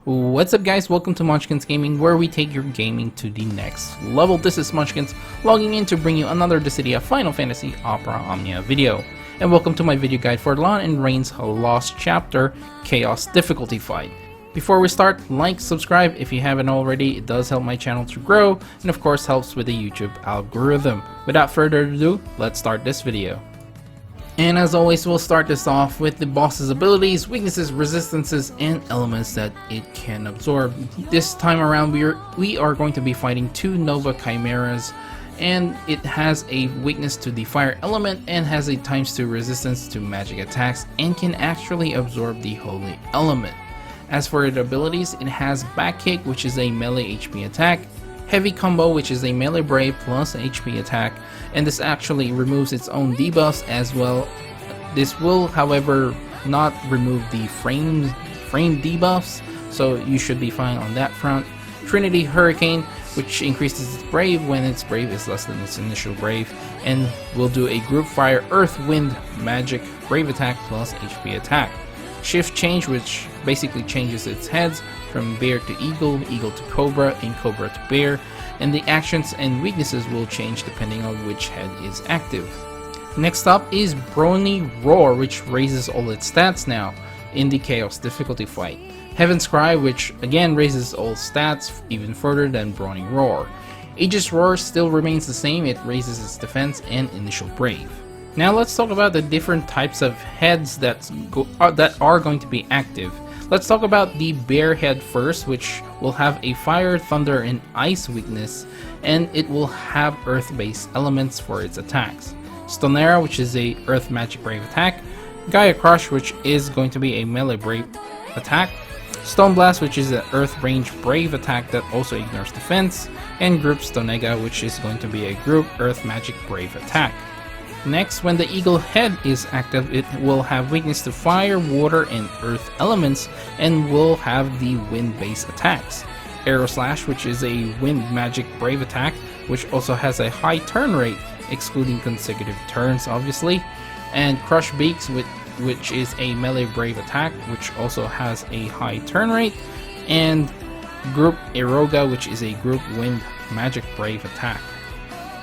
What's up guys, welcome to Monchkinz Gaming, where we take your gaming to the next level. This is Monchkinz logging in to bring you another Dissidia Final Fantasy Opera Omnia video. And welcome to my video guide for Lann Reynn's Lost Chapter Chaos Difficulty Fight. Before we start, like, subscribe if you haven't already. It does help my channel to grow, and of course helps with the YouTube algorithm. Without further ado, let's start this video. And as always, we'll start this off with the boss's abilities, weaknesses, resistances, and elements that it can absorb. This time around, we are going to be fighting two Nova Chimeras, and it has a weakness to the fire element and has a ×2 resistance to magic attacks and can actually absorb the holy element. As for its abilities, it has back kick, which is a melee HP attack, heavy combo, which is a melee brave plus HP attack, and this actually removes its own debuffs as well. This will, however, not remove the frame debuffs, so you should be fine on that front. Trinity Hurricane, which increases its brave when its brave is less than its initial brave, and will do a group fire earth wind magic brave attack plus HP attack. Shift Change, which basically changes its heads from bear to eagle, eagle to cobra, and cobra to bear, and the actions and weaknesses will change depending on which head is active. Next up is Brony Roar, which raises all its stats now in the Chaos Difficulty fight. Heaven's Cry, which again raises all stats even further than Brony Roar. Aegis Roar still remains the same, it raises its defense and initial brave. Now let's talk about the different types of heads that are going to be active. Let's talk about the bear head first, which will have a fire, thunder, and ice weakness, and it will have earth-based elements for its attacks. Stonera, which is a earth magic brave attack. Gaia Crush, which is going to be a melee brave attack. Stone Blast, which is an earth range brave attack that also ignores defense. And Group Stonega, which is going to be a group earth magic brave attack. Next, when the Eagle Head is active, it will have weakness to fire, water, and earth elements, and will have the wind-based attacks. Arrow Slash, which is a wind magic brave attack, which also has a high turn rate, excluding consecutive turns, obviously. And Crush Beaks, which is a melee brave attack, which also has a high turn rate. And Group Eroga, which is a group wind magic brave attack.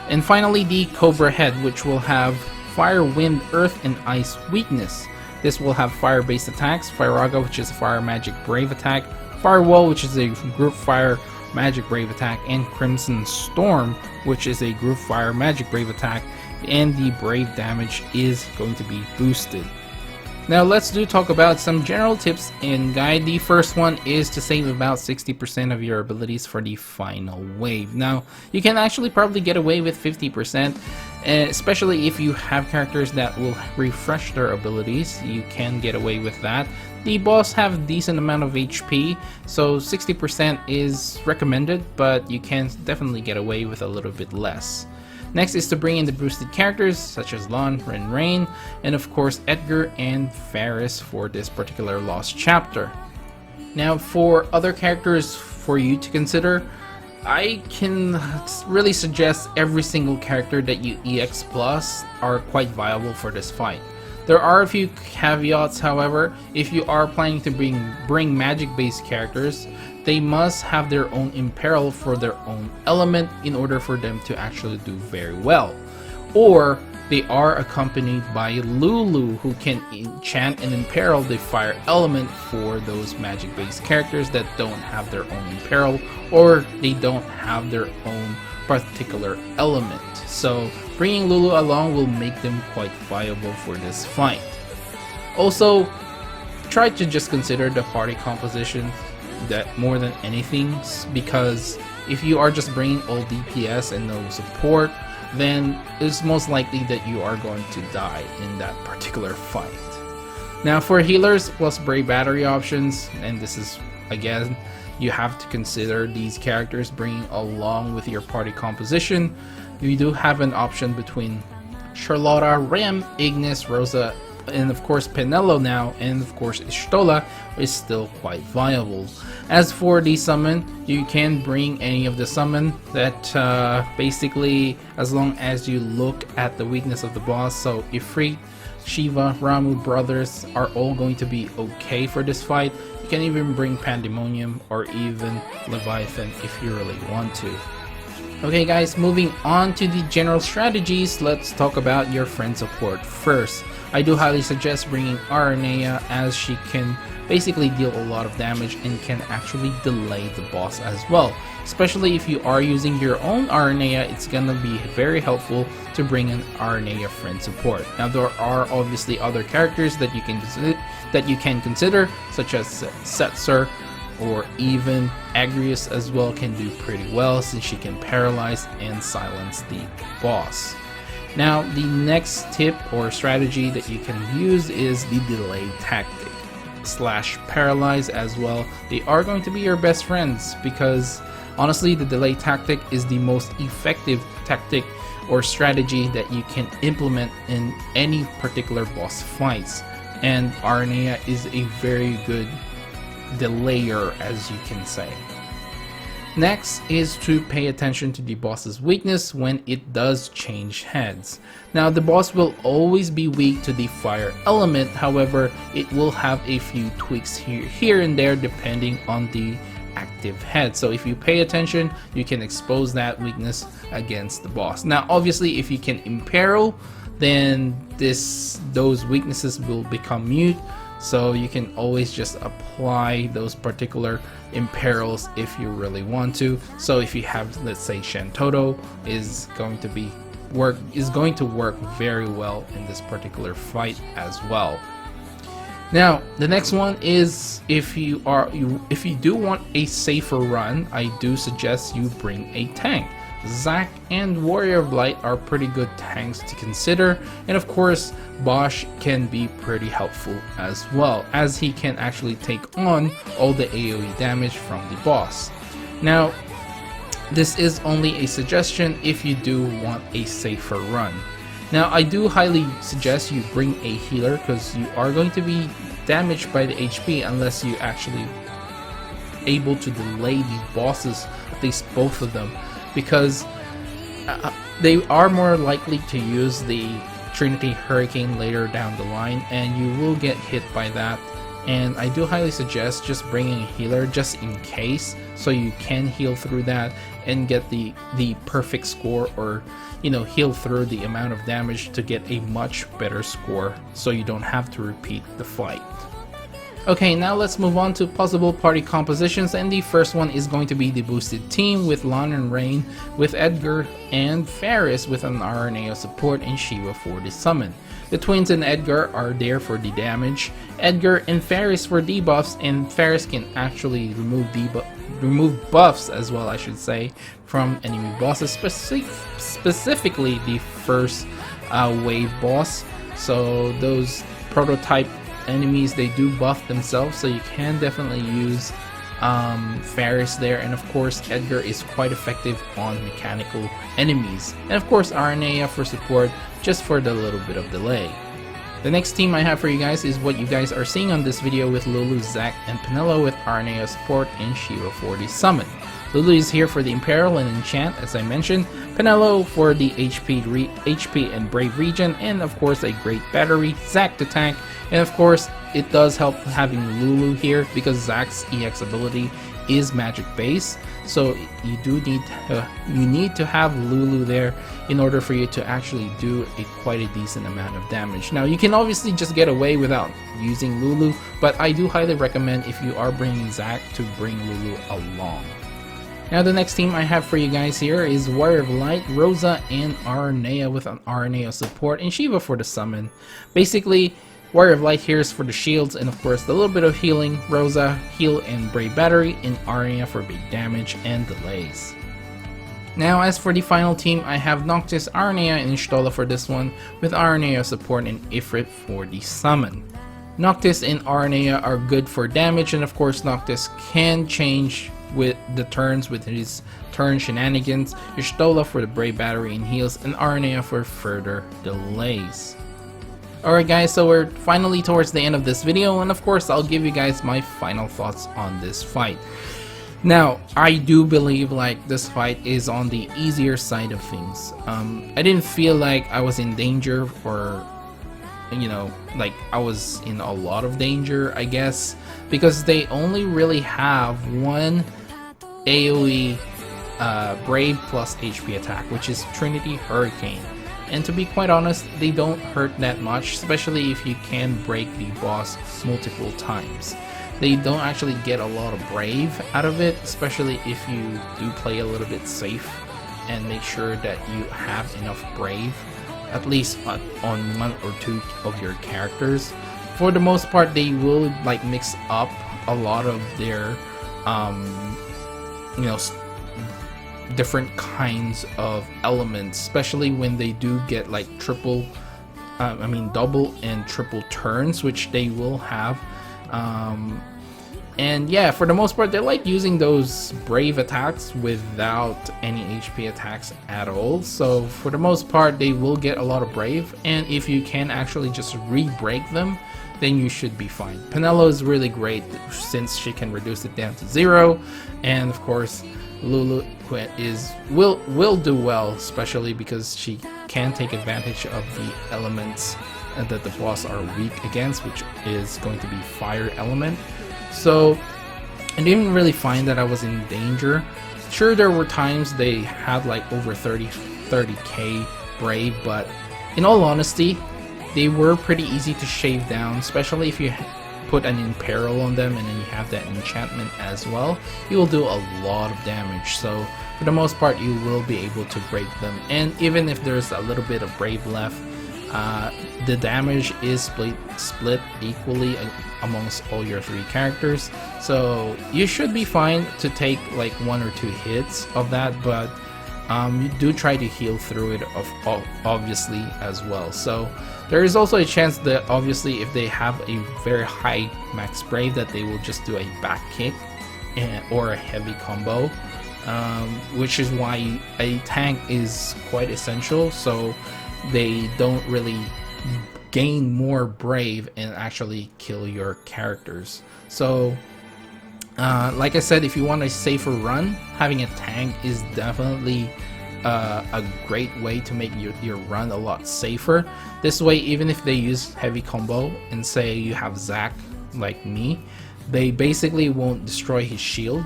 And finally, the Cobra Head, which will have Fire, Wind, Earth, and Ice weakness. This will have fire-based attacks, Firaga, which is a fire magic brave attack, Firewall, which is a group fire magic brave attack, and Crimson Storm, which is a group fire magic brave attack, and the brave damage is going to be boosted. Now let's talk about some general tips and guide. The first one is to save about 60% of your abilities for the final wave. Now you can actually probably get away with 50%, especially if you have characters that will refresh their abilities. You can get away with that. The boss have a decent amount of HP, so 60% is recommended, but you can definitely get away with a little bit less. Next is to bring in the boosted characters such as Lann Reynn, and of course Edgar and Faris for this particular Lost Chapter. Now for other characters for you to consider, I can really suggest every single character that you EX plus are quite viable for this fight. There are a few caveats, however. If you are planning to bring magic based characters, they must have their own imperil for their own element in order for them to actually do very well. Or they are accompanied by Lulu, who can enchant and imperil the fire element for those magic based characters that don't have their own imperil, or they don't have their own particular element. So bringing Lulu along will make them quite viable for this fight. Also, try to just consider the party composition that more than anything, because if you are just bringing all DPS and no support, then it's most likely that you are going to die in that particular fight. Now for healers plus brave battery options, and this is again, you have to consider these characters bringing along with your party composition. You do have an option between Charlotta, Rem, Ignis, Rosa, and of course Penelo now, and of course Ishtola is still quite viable. As for the summon, you can bring any of the summon that basically, as long as you look at the weakness of the boss. So Ifrit, Shiva, Ramu brothers are all going to be okay for this fight. can even bring Pandemonium or even Leviathan if you really want to. Okay guys, moving on to the general strategies, let's talk about your friend support first. I do highly suggest bringing Aranea, as she can basically deal a lot of damage and can actually delay the boss as well. Especially if you are using your own Aranea, it's gonna be very helpful to bring an Aranea friend support. Now there are obviously other characters that you can consider, such as Setzer or even Agrius as well can do pretty well, since she can paralyze and silence the boss. Now the next tip or strategy that you can use is the delay tactic / paralyze as well. They are going to be your best friends, because honestly the delay tactic is the most effective tactic or strategy that you can implement in any particular boss fights, and Aranea is a very good delayer, as you can say. Next is to pay attention to the boss's weakness when it does change heads. Now the boss will always be weak to the fire element, however it will have a few tweaks here and there depending on the active head. So if you pay attention, you can expose that weakness against the boss. Now obviously if you can imperil, then those weaknesses will become mute, so you can always just apply those particular imperils if you really want to. So if you have, let's say, Shantoto is going to work very well in this particular fight as well. Now the next one is, if you do want a safer run, I do suggest you bring a tank. Zac and Warrior of Light are pretty good tanks to consider, and of course Bosch can be pretty helpful as well, as he can actually take on all the AoE damage from the boss. Now this is only a suggestion if you do want a safer run. Now I do highly suggest you bring a healer, because you are going to be damaged by the HP unless you actually able to delay the bosses, at least both of them, because they are more likely to use the Trinity Hurricane later down the line, and you will get hit by that. And I do highly suggest just bringing a healer just in case, so you can heal through that and get the perfect score, or heal through the amount of damage to get a much better score, so you don't have to repeat the fight. Okay, now let's move on to possible party compositions, and the first one is going to be the boosted team with Lann Reynn, with Edgar and Faris with an Aranea support and Shiva for the summon. The twins and Edgar are there for the damage, Edgar and Faris for debuffs, and Faris can actually remove buffs as well, I should say, from enemy bosses, specifically the first wave boss. So those prototype enemies, they do buff themselves, so you can definitely use Faris there, and of course Edgar is quite effective on mechanical enemies, and of course Aranea for support, just for the little bit of delay. The next team I have for you guys is what you guys are seeing on this video, with Lulu, Zac, and Penelo with Aranea support and Shiva for the summon. Lulu is here for the Imperil and Enchant, as I mentioned, Penelo for the HP and Brave regen, and of course a great battery, Zac to tank, and of course it does help having Lulu here, because Zac's EX ability is magic base, so you need to have Lulu there in order for you to actually do quite a decent amount of damage. Now you can obviously just get away without using Lulu, but I do highly recommend, if you are bringing Zac, to bring Lulu along. Now the next team I have for you guys here is Warrior of Light, Rosa, and Aranea with an Aranea support and Shiva for the summon. Basically, Warrior of Light here is for the shields and of course the little bit of healing, Rosa, heal and Brave Battery, and Aranea for big damage and delays. Now as for the final team, I have Noctis, Aranea, and Y'shtola for this one, with Aranea support and Ifrit for the summon. Noctis and Aranea are good for damage, and of course Noctis can change with the turns with his turn shenanigans, Y'shtola for the Brave Battery and heals, and Aranea for further delays. Alright guys, so we're finally towards the end of this video, and of course I'll give you guys my final thoughts on this fight. Now, I do believe this fight is on the easier side of things. I didn't feel like I was in danger or you know, like I was in a lot of danger, I guess, because they only really have one AoE Brave plus HP attack, which is Trinity Hurricane. And to be quite honest, they don't hurt that much, especially if you can break the boss multiple times. They don't actually get a lot of Brave out of it, especially if you do play a little bit safe and make sure that you have enough Brave, at least on one or two of your characters. For the most part, they will like mix up a lot of their you know, different kinds of elements, especially when they do get like double and triple turns, which they will have. And yeah, for the most part, they like using those Brave attacks without any HP attacks at all. So for the most part, they will get a lot of Brave, and if you can actually just re-break them, then you should be fine. Penelo is really great since she can reduce it down to 0, and of course Lulu will do well, especially because she can take advantage of the elements that the boss are weak against, which is going to be fire element. So I didn't really find that I was in danger. Sure, there were times they had like over 30k Brave, but in all honesty, they were pretty easy to shave down, especially if you put an Imperil on them and then you have that enchantment as well. You will do a lot of damage, so for the most part you will be able to break them. And even if there's a little bit of Brave left, the damage is split equally amongst all your 3 characters, so you should be fine to take like 1 or 2 hits of that, but you do try to heal through it obviously as well. So there is also a chance that obviously if they have a very high max Brave, that they will just do a back kick or a heavy combo, which is why a tank is quite essential, so they don't really gain more Brave and actually kill your characters. So like I said, if you want a safer run, having a tank is definitely a great way to make your run a lot safer. This way, even if they use heavy combo and say you have Zac like me, they basically won't destroy his shield,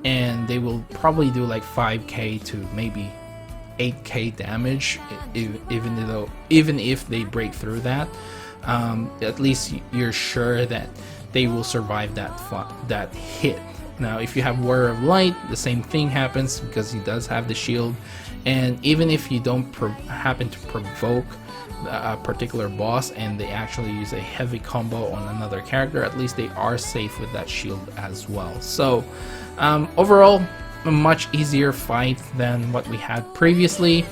and they will probably do like 5k to maybe 8k damage, even if they break through that. At least you're sure that they will survive that hit. Now if you have Warrior of Light, the same thing happens because he does have the shield, and even if you don't happen to provoke a particular boss and they actually use a heavy combo on another character, at least they are safe with that shield as well. So overall, a much easier fight than what we had previously.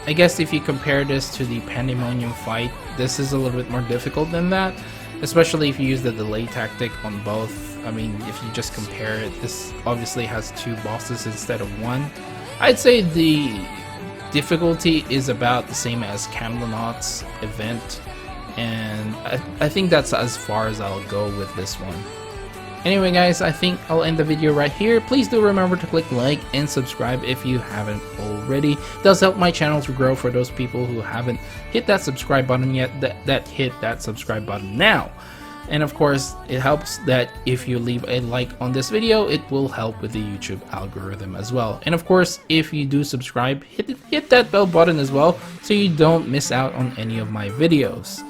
I guess if you compare this to the Pandemonium fight, this is a little bit more difficult than that, especially if you use the delay tactic on both. I mean, if you just compare it, this obviously has 2 bosses instead of 1. I'd say the difficulty is about the same as Camelot's event, and I think that's as far as I'll go with this one. Anyway guys, I think I'll end the video right here. Please do remember to click like and subscribe if you haven't already. It does help my channel to grow for those people who haven't hit that subscribe button yet, that hit that subscribe button now. And of course, it helps that if you leave a like on this video, it will help with the YouTube algorithm as well. And of course, if you do subscribe, hit that bell button as well so you don't miss out on any of my videos.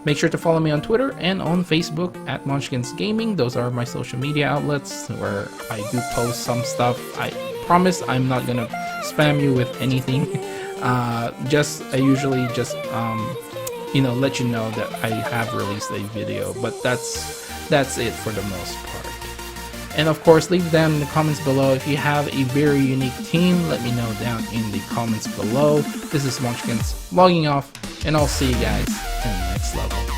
Make sure to follow me on Twitter and on Facebook at Monchkinz Gaming. Those are my social media outlets where I do post some stuff. I promise I'm not gonna spam you with anything. I usually just you know, let you know that I have released a video, but that's it for the most part. And of course, leave down in the comments below if you have a very unique team. Let me know down in the comments below. This is Monchkinz logging off, and I'll see you guys in the next level.